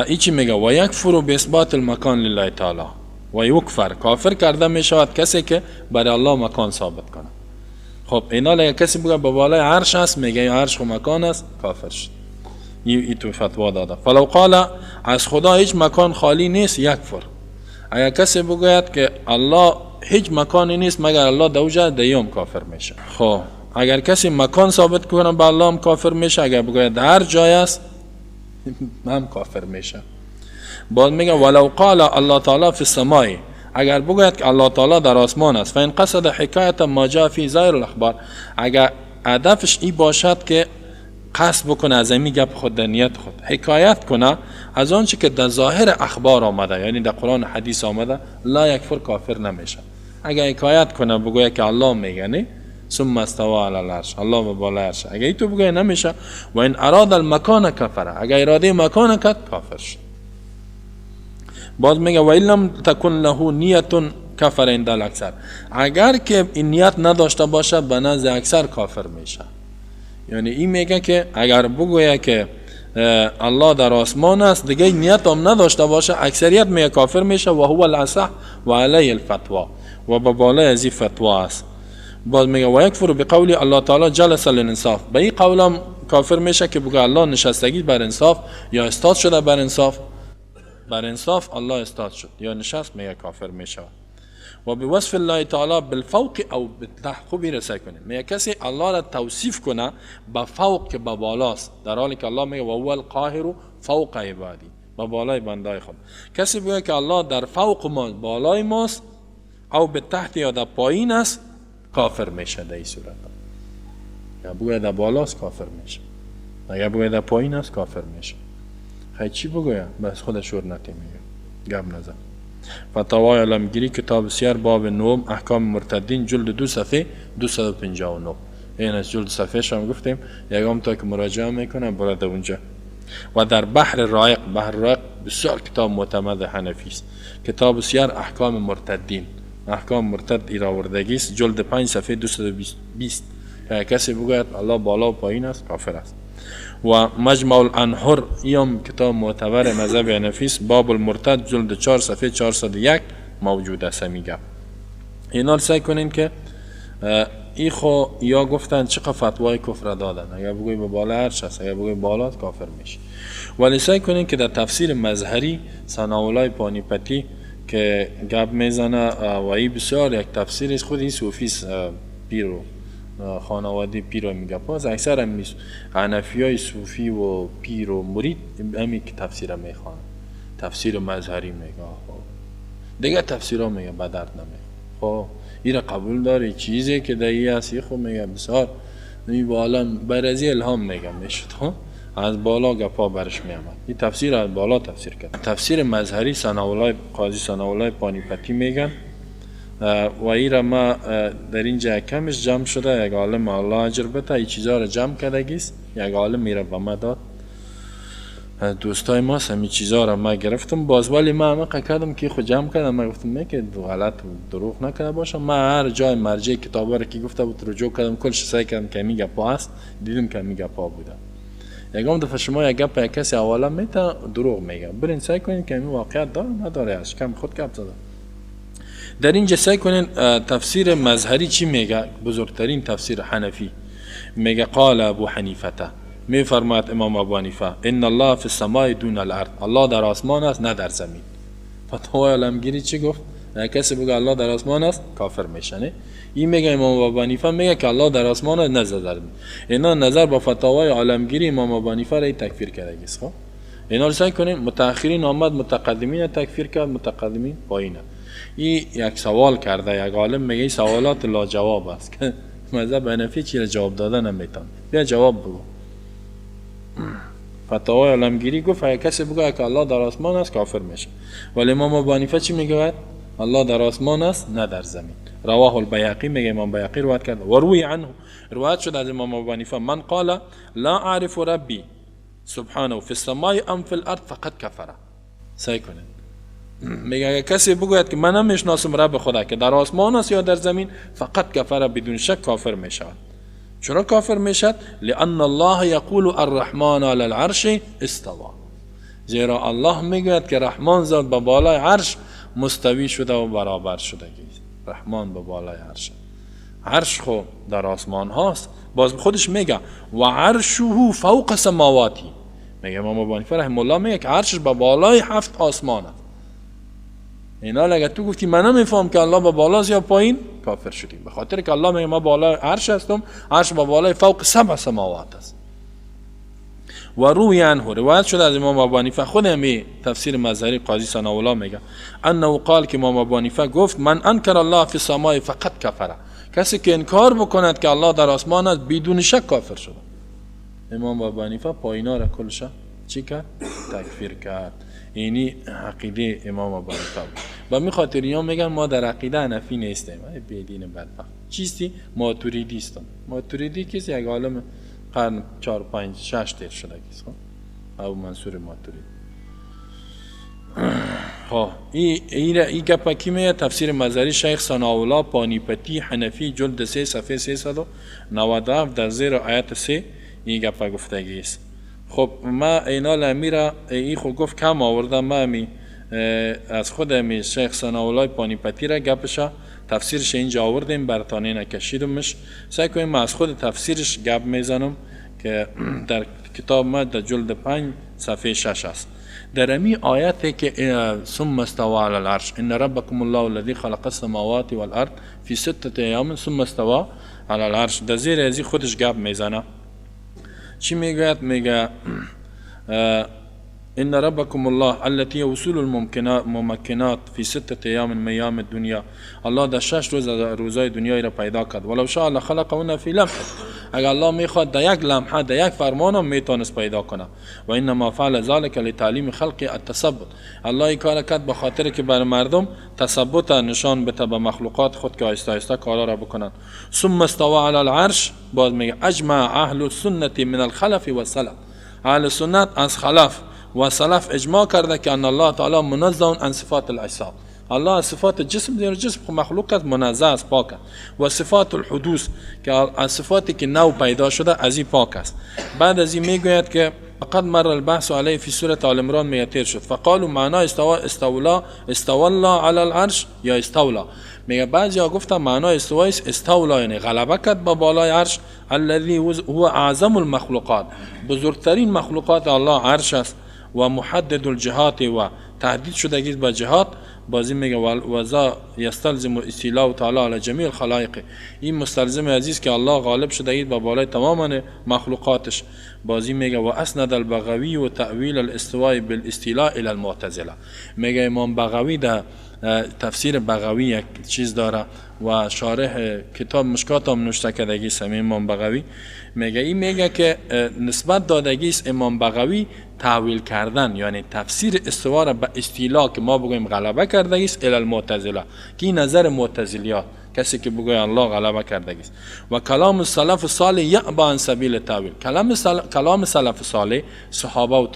این چی میگه؟ و یکفر باثبات المکان لله تعالی و یکفر، کافر کرده میشود کسی که برای الله مکان ثابت کنه. خب اینا اگه کسی بگه به بالای عرش است، میگه عرش خو مکان است، کافر شد. این تو فتوا داده. فلو قال از خدا هیچ مکان خالی نیست، یکفر. اگر کسی بگوید که الله هیچ مکانی نیست مگر الله در اوجه، دیوم کافر میشه. خب اگر کسی مکان ثابت کنه به الله هم کافر میشه. اگر بگوید هر جای است هم کافر میشه. بعد میگه ولو قال الله تعالی فی السماء، اگر بگوید که الله تعالی در آسمان است، فان قصد حکایت ما جاء فی ظاهر الاخبار، اگر هدفش این باشد که قصد بکنه از این گپ خود در نیت خود حکایت کنه از آنچه که در ظاهر اخبار آمده، یعنی در قرآن حدیث آمده، لا یکفر، کافر نمیشه. اگر حکایت کنه بگویه که الله میگه نه ثم استوى علی العرش، الله به بالای عرش، اگر این تو بگویه نمیشه. و این اراد المکان کفر، اگر اراده مکان کرد کافر شد. بعد میگه و ان لم تکن له نیت کفر عند الاکثر، اگر که این نیت نداشته باشه به نزد اکثر کافر میشه. یعنی این میگه که اگر بگویه که الله در آسمان است دیگه نیت هم نداشته باشه، اکثریت میگه کافر میشه. و هو الاصح و علی الفتوا، و به بالای از این فتوا است. بعد میگه و یکفر بقول الله تعالی جلس للانصاف، به این قولم کافر میشه که بگه الله نشستگی بر انصاف یا استاد شده بر انصاف. بر انصاف الله استاد شد یا نشست، میگه کافر میشه. و به وصف الله تعالی بالفوق او بالتحت، خوبی رسای کنه. میگه کسی الله را توصیف کنه با فوق که با بالاست، در حالی که الله میگه و هو القاهر فوق عبادی، با بالای بندای خود. کسی بگه که الله در فوق ما، بالای ماست، او بالتحت یا در پایین است، کافر میشه. در این صورت یا بگه در بالاست کافر میشه، اگر بگه در پایین است کافر میشه. میخوای چی بگویم؟ بس خودش شور نتی میگه گم نزن. فتاوای علمگیری کتاب سیر باب 9 احکام مرتدین جلد 2 صفحه 259. این از جلد صفحه شما گفتیم یکم تا که مراجعه میکنم برده اونجا. و در بحر رائق بسیار کتاب معتمد حنفی است. کتاب سیر احکام مرتدین، احکام مرتد ایراوردگی است، جلد 5 صفحه 220. که کسی بگوید الله بالا و پایین است کافر است. و مجمع الانهر ایام کتاب معتبر مذهب حنفی است، باب المرتد جلد 4 صفحه 401 موجود است. میگم اینا سعی کنین که ای خو یا گفتن چقدر فتوای کفر دادن، اگر بگوی به بالا هرچ هست، اگر بگوی بالا کافر میشه. ولی سعی کنین که در تفسیر مظهری ثناءالله پانیپتی که گپ میزنه و ای بسیار یک تفسیر است، خود این صوفی پیرو خانواده پیر رو میگه. پس اکثر هم حنفی های صوفی و پیر و مرید همین که تفسیر میخوان، تفسیر مظهری میگه. دیگه تفسیر ها میگه به درد نمیخوره. خب این قبول داره چیزی که دایی هستی، خب میگه بسیار این بالا برزی الهام میگه میشد، از بالا گپا برش میامد. این تفسیر از بالا تفسیر کرد. تفسیر مظهری ثناءالله قاضی ثناءالله پانیپتی میگن و ایرا ما در اینجا کمش جمع شده. یک عالم الله اجر بده این چیزها را جمع کردگیست. یک عالم میره به ما داد، دوستای ما همین چیزها را ما گرفتم باز، ولی ما همه کردم که خود جمع کردم. ما گفتم نه که غلط دروغ نکرده باشم. ما هر جای مرجع کتابا را که گفته بود رجوع کردم، کلش سعی کردم که میگه پا است، دیدم که میگه پا بوده. یکم دفعه شما یک گپ کسی اولا میته دروغ میگه، برین سعی کنین که این واقعیت داره نداره، از کم خود گپ زده. در اینجا سعی کنین تفسیر مظهری چی میگه. بزرگترین تفسیر حنفی میگه قال ابو حنیفه، میفرماید امام ابو حنیفه ان الله فی السماء دون الارض، الله در آسمان است نه در زمین. فتوای علمگیری چی گفت؟ کسی بگه الله در آسمان است کافر میشنه. این میگه امام ابو حنیفه میگه که الله در آسمان است نه در زمین. اینا نظر با فتاوای علمگیری امام ابو حنیفه را تکفیر کرده است. خب اینا رو سعی کنین. متأخرین آمد متقدمین تکفیر کرد، متقدمین پایینه. این یک سوال کرده یک عالم، میگه سوالات لا جواب است که مذهب حنفی چی را جواب دادن نمیتونه. بیا جواب بگو. فتاوای علمگیری گفت اگه کسی بگه که الله در آسمان است کافر میشه. ولی امام ابو حنیفه چی میگه؟ الله در آسمان است نه در زمین. رواه البیهقی، میگه امام بیهقی روایت کرده. و روی عنه روایت شد از امام ابو حنیفه من قال لا اعرف ربی سبحانه فی السماء ام فی الارض فقد کفر. سعی کنید. میگه اگه کسی بگوید که من نمیشناسم رب خدا که در آسمان است یا در زمین، فقط کفر، بدون شک کافر میشود. چرا کافر میشد؟ لان الله یقول الرحمن علی العرش استوى، زیرا الله میگوید که رحمان ذات به بالای عرش مستوی شده و برابر شده. رحمان به بالای عرش، عرش خو در آسمان هاست. باز خودش میگه و عرشه فوق سماواتی. میگه امام ابو حنیفه رحمه الله میگه که عرشش به بالای 7 آسمان است. اینا اگه تو گفتی من نمیفهم که الله به بالاست یا پایین، کافر شدیم. به خاطر که الله میگه ما بالای عرش هستم، عرش به بالای فوق 7 سماوات است. و روی عنه روایت شده از امام ابو حنیفه، خود همین تفسیر مظهری قاضی ثناءالله میگه انه قال که امام ابو حنیفه گفت من انکر الله فی السماء فقط کفر، کسی که انکار بکند که الله در آسمان است بدون شک کافر شده. امام ابو حنیفه پایینا را کلش چی کرد؟ تکفیر کرد. اینی عقیده امام ابو حنیفه بود. با می خاطریان میگن ما در عقیده حنفی نیستیم، بی دین بدبخت. چیستی؟ ماتوریدی هستم. ماتوریدی کسی یک عالم قرن 4 5 6 تیر شده کیست. ابو منصور ماتوریدی. این گپا کی میگه؟ تفسیر مظهری شیخ ثناءالله پانیپتی حنفی جلد 3 صفحه 397 در زیر آیت 3 این گپا گفتگی است. خب ما اینا لمیرا ای خو گفت کم آوردم، ما می از خود می شیخ ثناءالله پانیپتی را گپش تفسیرش اینجا آوردیم، برتانه نکشیدمش. سعی کنیم ما از خود تفسیرش گپ میزنم که در کتاب ما در جلد 5 صفحه 6 است. در امی آیت که ثم استوى على العرش ان ربكم الله الذي خلق السماوات والارض في 6 ايام ثم استوى على العرش، در زیر ازی خودش گپ میزنه. چی میگه؟ میگه إن ربكم الله التي وصول الممكنات في 6 أيام من أيام الدنيا. الله در 6 روز روزای دنیای را پیدا کرد. ولو شاء الله خلقهن في لمحه. اگر الله میخواد در یک لمحه در یک فرمان هم میتونست پیدا کنه. و انما فعل ذلك لتعلیم خلق التثبت. الله این کار کرد به خاطر که بر مردم تثبت نشان بده به مخلوقات خود که آهسته آهسته کارا را بکنن. ثم استوى على العرش. باز میگه اجمع اهل السنت من الخلف والسلف. اهل سنت از خلف و سلف اجماع کرده که ان الله تعالی منزه عن صفات الاجساد. الله از صفات جسم دیگر جسم مخلوقات منزه است، پاک است. و صفات الحدوث که از صفاتی که نو پیدا شده از این پاک است. بعد از این میگوید که فقد مر البحث علیه فی سوره آل عمران میتیر شد. فقالوا معنای استوى الله علی العرش یا استولا. میگه بعضیا گفتن معنای استوا است استولا، یعنی غلبه کرد به بالای عرش. الذی هو اعظم المخلوقات. بزرگترین مخلوقات الله عرش است. و محدد الجهات و تحدید شدگی به جهات. بازی میگه وذا یستلزم استیلاء تعالی علی جمیع الخلائق. این مستلزم عزیز که الله غالب شدگی به بالای تمام مخلوقاتش. بازی میگه و اسند البغوی و تأویل الاستواء بالاستیلاء الى المعتزله. میگه امام بغوی در تفسیر بغوی یک چیز داره و شارح کتاب مشکات هم نوشته کردگی است امام بغوی. میگه که نسبت دادگی است امام بغوی تعویل کردن، یعنی تفسیر استوا را به استیلا که ما بگویم غلبه کردگی است الی المعتزله، که این نظر معتزلیات کسی که بگوید الله غلبه کردگی است. و کلام السلف الصالح یعبا عن سبیل التاویل. کلام سلف صالح صحابه و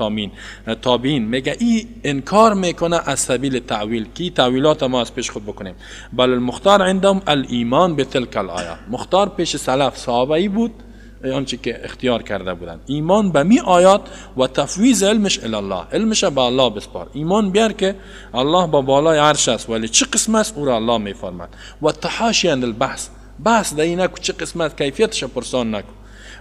تابعین میگه این انکار میکنه از سبیل تعویل، که تعویلات ما از پیش خود بکنیم. بل المختار عندهم الایمان بتلک الآیات. مختار پیش سلف صحابه ای بود آنچه که اختیار کرده بودند، ایمان به می آیات و تفویض علمش الی الله. علمش به الله بسپار. ایمان بیار که الله با بالای عرش است، ولی چه قسم است او را الله می فرماید. و تحاشی عند البحث. بحث در این نکو، چه قسم است کیفیتش پرسان نکو.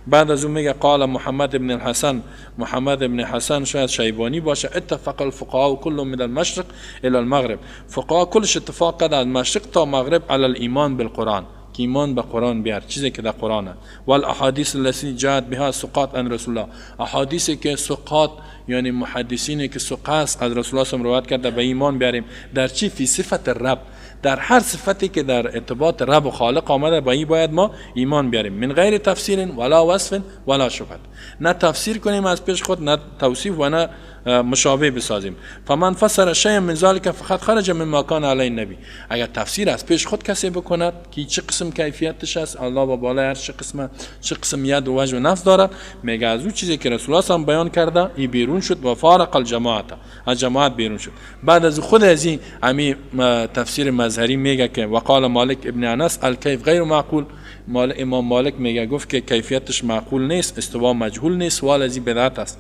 بعد از اون میگه قال محمد ابن الحسن. محمد ابن حسن شاید شیبانی باشه. اتفق الفقهاء كل من المشرق الى المغرب. فقها کلش اتفاق کرد از مشرق تا مغرب علی الایمان بالقرآن، که ایمان به قرآن بیار، چیزی که در قرآن است. و الاحادیث التي جاءت بها ثقات عن رسول الله. احادیثی که ثقات یعنی محدثینی که ثقه است از رسول الله روایت کرده به ایمان بیاریم. در چی؟ فی صفت رب. در هر صفتی که در ارتباط رب و خالق آمده به این باید ما ایمان بیاریم. من غیر تفسیر ولا وصف ولا شبهه. نه تفسیر کنیم از پیش خود، نه توصیف و نه مشابه بسازیم. فمن فسر شیء من ذلك فقط خرج مما كان علی النبی. اگر تفسیر از پیش خود کسی بکند که چه قسم کیفیتش است، الله با بالای هر چه قسم، چه قسم ید و وجه و نفس دارد، میگه از اون چیزی که رسول الله هم بیان کرده این بیرون شد و فارق الجماعت، از جماعت بیرون شد. بعد از خود از این تفسیر مظهری میگه که وقال مالک ابن انس الکیف غیر معقول. امام مالک میگه گفت که کیفیتش معقول نیست، استوا مجهول نیست، سوال از این بدعت است.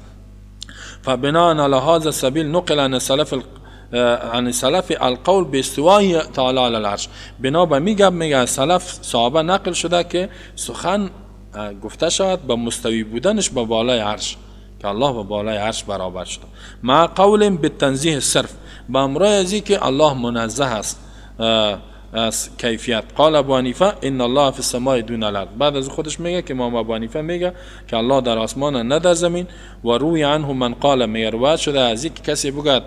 فبناء على هذا السبيل نقل عن السلف القول باستواء تعالی على العرش. بنا به میگه سلف صحابه نقل شده که سخن گفته شد به مستوی بودنش به بالای عرش، که الله به بالای عرش برابر شده. مع قول بالتنزیه صرف. با امرای ازی که الله منزه است از کیفیت. قال ابو حنیفه ان الله فی السماء دون الارض. بعد از خودش میگه که امام ابو حنیفه میگه که الله در آسمان نه در زمین. و روی عنه من قال، میگه روایت شده از اینکه کسی بگه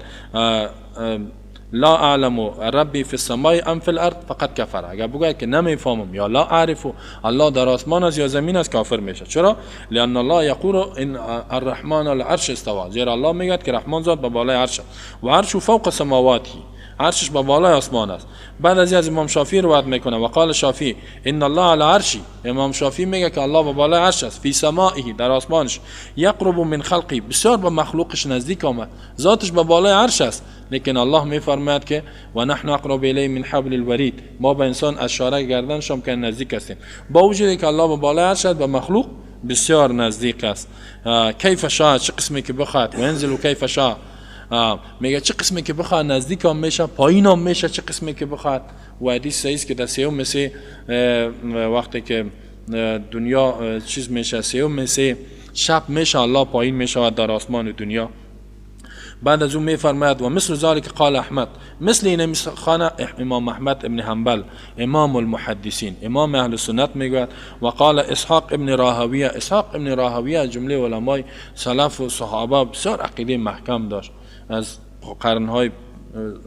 لا اعلم ربی فی السماء ام فی الارض فقط کفر. اگر بگه که نمیفهمم یا لا اعرف الله در آسمان است یا زمین است، کافر میشه. چرا؟ لان الله یقول ان الرحمن على العرش استوى. زیرا الله میگه که رحمان ذات به بالای عرش و عرش فوق سماواته، عرشش با بالای آسمان است. بعد از امام شافعی روایت میکنه و قال شافعی ان الله علی عرشی. امام شافعی میگه که الله با بالای عرش است. فی سمائه، در آسمانش. یقرب من خلقی، بسیار به مخلوقش نزدیک آمد. ذاتش با بالای عرش است، لیکن الله میفرماید که و نحن اقرب الیه من حبل الورید. ما به انسان از شاره گردنش هم که نزدیک هستیم. با وجودی که الله با بالای عرش است، به مخلوق بسیار نزدیک است. کیف شاء، چه قسمی که بخواد. و انزل کیف شاء، میگه چه قسمی که بخواد نزدیک هم میشه، پایین هم میشه، چه قسمی که بخواد. و حدیث صحیح که در سیوم مثل وقتی که دنیا چیز میشه، سیوم مثل شب میشه، الله پایین میشه در آسمان دنیا. بعد از اون میفرماید و مثل ذلك قال احمد، مثل این خانه امام احمد ابن حنبل امام المحدثین امام اهل سنت میگوید. و قال اسحاق ابن راهویه، اسحاق ابن راهویه از جمله علمای سلف و صحابه بسیار عقیده محکم داشت از قرنهای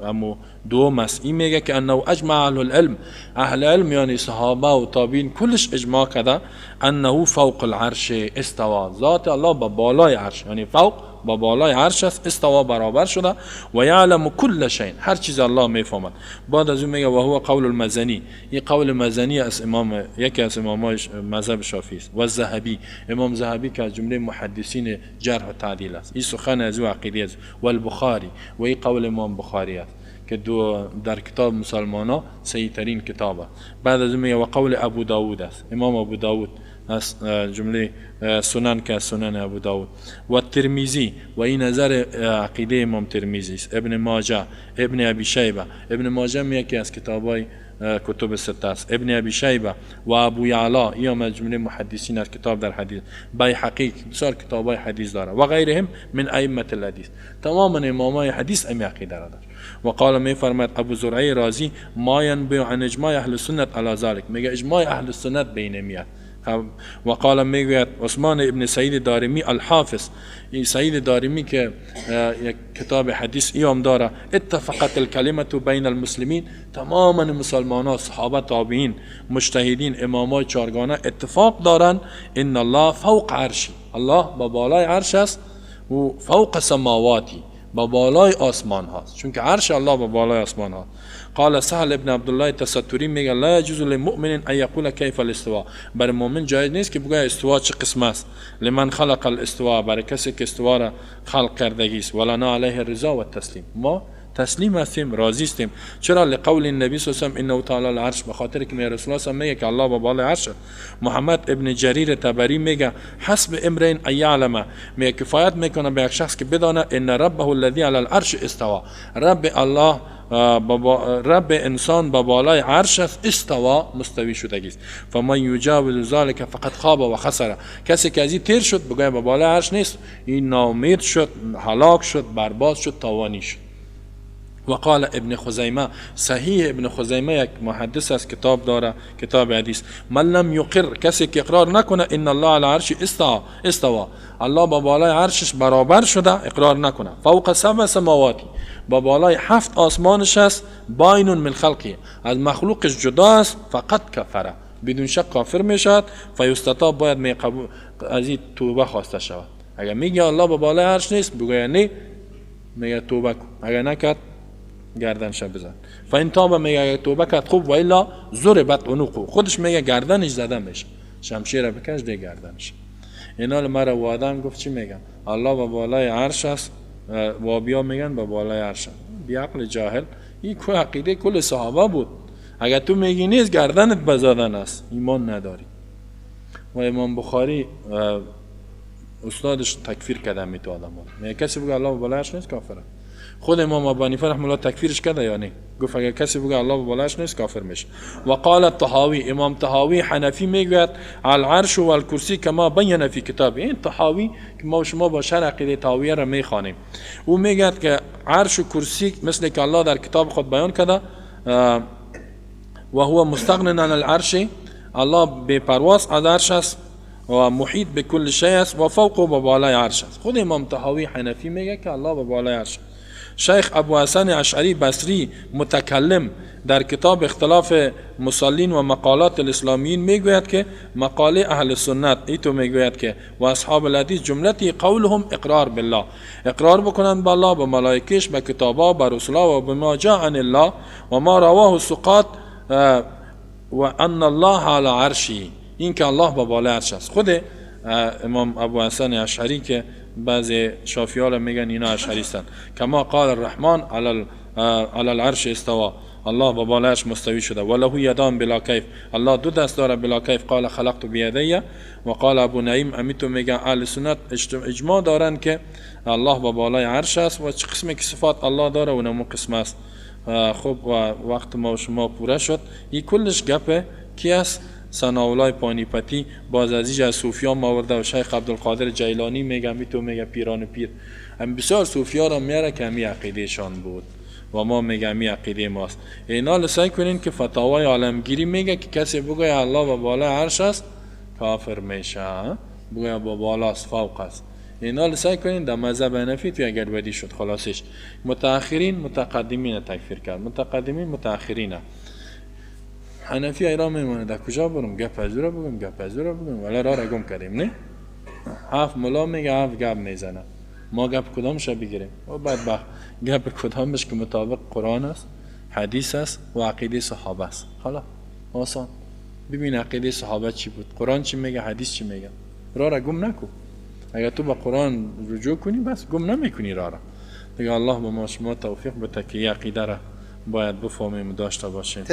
اما دو مسئی میگه که انه اجمع اهل العلم، اهل علم یعنی صحابه و تابعین کلش اجماع کرده انه فوق العرش استوا، ذات الله با بالای عرش یعنی فوق با بالای عرش است، استوا برابر شده و یعلم کل شیء، هر چیز الله میفهمد. بعد از اون میگه و هو قول المزنی، این قول مزنی از امام یکی از امامای مذهب شافعی است. و الذهبی، امام ذهبی که از جمله محدثین جرح و تعدیل است، این سخن از او عقیده است. و البخاری، و این قول امام بخاری است که دو در کتاب مسلمانا صحیح ترین کتابه. بعد از اون میگه و قول ابو داود است، امام ابو داود از جمله سنن که سنن ابو داود. و ترمذی، و این نظر عقیده امام ترمذی است. ابن ماجه، ابن ابی شیبه، ابن ماجه میگه که از کتابای کتب سته است. ابن ابی شیبه و ابو یعلا، این از جمله محدثین از کتاب در حدیث. بیهقی بسیار کتابای حدیث داره و غیرهم من ائمه الحدیث، تماما امامای حدیث امی عقیده دارند. و قال می فرماید ابو زرعه رازی ما ینبع عن اجماع اهل سنت علی ذلك، میگه اجماع اهل سنت بین میاد. و قال میگوید عثمان ابن سعید دارمی الحافظ، این سعید دارمی که یک کتاب حدیث ایام داره، اتفقت الکلمه بین المسلمین، تماما مسلمانان صحابه تابعین مجتهدین امامای چارگانه اتفاق دارن ان الله فوق عرشی، الله با بالای عرش است و فوق سماواتی، با بالای آسمان هاست، چون که عرش الله با بالای آسمان هاست. قال سهل ابن عبدالله تستوری میگه لا يجوز للمؤمن ان يقول كيف الاستواء، برای مؤمن جایز نیست که بگه استوا چه قسم است. لمن خلق الاستواء، برای کسی که استوا را خلق کردگی است. ولنا علیه الرضا و التسلیم، ما تسلیم هستیم، راضی هستیم. چرا؟ لقول النبی صلی الله علیه و آله انه تعالی العرش، بخاطر که رسول الله میگه که الله با بالای عرش. محمد ابن جریر طبری میگه حسب امرئ ان یعلم، میگه کفایت میکنه به یک شخص که بدانه ان ربه الذی علی العرش استوا، رب الله رب انسان با بالای عرش استوا مستوی شدگی است. فمن یجاوز ذلك فقد خاب و خسر، کسی که از این تیر شد بگه با بالای عرش نیست، این ناامید شد، هلاک شد، برباد شد، تاوانی شد. و قال ابن خزیمه، صحیح ابن خزیمه یک محدث از کتاب داره، کتاب حدیث، من لم یقر، کسی که اقرار نکنه ان الله علی عرش استوا، الله با بالای عرشش برابر شده، اقرار نکنه، فوق سبع سماواتی، با بالای 7 آسمانش است، باین من خلقی، از مخلوقش جدا است، فقط کفره، بدون شک کافر میشد. فیستتاب، باید می قبول از این توبه خواسته شود. اگر میگه الله با بالای عرش نیست، بگه نه، میگه توبه کن، اگر نکرد گردنش بزن. فاین تاب، میگه توبه کرد خوب، و الا ضربت عنقه، خودش میگه گردنش زده میشه، شمشیر بکش ده گردنش. اینا مرا و آدم گفت چی میگن؟ الله با بالای عرش است، وابیا میگن با بالای عرش است. بی عقل جاهل، این کو عقیده کل صحابه بود. اگر تو میگی نیست گردنت بزدن است، ایمان نداری. و امام بخاری استادش تکفیر کرده می تو آدم ها، میگه کسی بگه الله با بالای عرش نیست کافره. خود امام ابو حنیفه رحمه الله تکفیرش کرده یا نه؟ گفت اگر کسی بگه الله با بالایش نیست کافر میشه. و قال الطحاوی، امام طحاوی حنفی میگوید العرش و الکرسی کما بین فی کتاب، این طحاوی که ما شما با شرح عقیده طحاویه را میخوانیم، او میگه که عرش و کرسی مثل که الله در کتاب خود بیان کرده، و هو مستغن عن العرش، الله بے پرواز از عرش است و محیط به کل شیء است و فوق و بالای عرش است. خود امام طحاوی حنفی میگه که الله با بالای عرش. شیخ ابو حسن اشعری بصری متکلم در کتاب اختلاف مصلین و مقالات الاسلامیین میگوید که مقاله اهل سنت ایتو میگوید که و اصحاب الحدیث جملتی قولهم اقرار بالله، اقرار بکنند با الله، با ملائکهش، با کتابا، با رسولا و بما جاء عن الله و ما رواه الثقات و ان الله علی عرشی، این که الله با بالای عرش است. خود امام ابو حسن اشعری که بعضی شافعی‌ها میگن اینا اشعری هستند، کما قال الرحمن علی العرش استوا، الله با بالایش مستوی شده. وله یدان بلا کیف، الله دو دست داره بلا کیف. قال خلقت بیدیه. و قال ابو نعیم امیتو میگن اهل سنت اجماع دارن که الله با بالای عرش است و چه قسمی که صفات الله داره و نمو قسم است. خب و وقت ما و شما پوره شد. این کلش گپ کی است؟ ثناءالله پانیپتی باز از اینجا صوفیان آورده و شیخ عبدالقادر جیلانی میگه می تو میگه پیران پیر هم بسیار صوفیا را میاره که همی عقیده شان بود و ما میگه همی عقیده ماست. اینا سعی کنین که فتاوای عالمگیری میگه که کسی بگه الله با بالا عرش است کافر میشه، بگه با بالاست فوق است. اینا سعی کنین در مذهب حنفی توی اگر بدی شد. خلاصش متأخرین متقدمین تکفیر کرد، متقدمین متأخرین. حنفی ایران میمونه در کجا برم گپ از رو بگم گپ از رو بگم ولی را گم کردیم نه. هفت ملا میگه هفت گپ میزنه، ما گپ کدامش بگیریم و بعد گپ کدامش که مطابق قرآن است، حدیث است و عقیده صحابه است. حالا آسان ببین عقیده صحابه چی بود، قرآن چی میگه، حدیث چی میگه. را گم نکو. اگر تو با قرآن رجوع کنی بس گم نمیکنی را دیگه. الله با ما شما توفیق بده که عقیده را باید بفهمیم و داشته باشیم.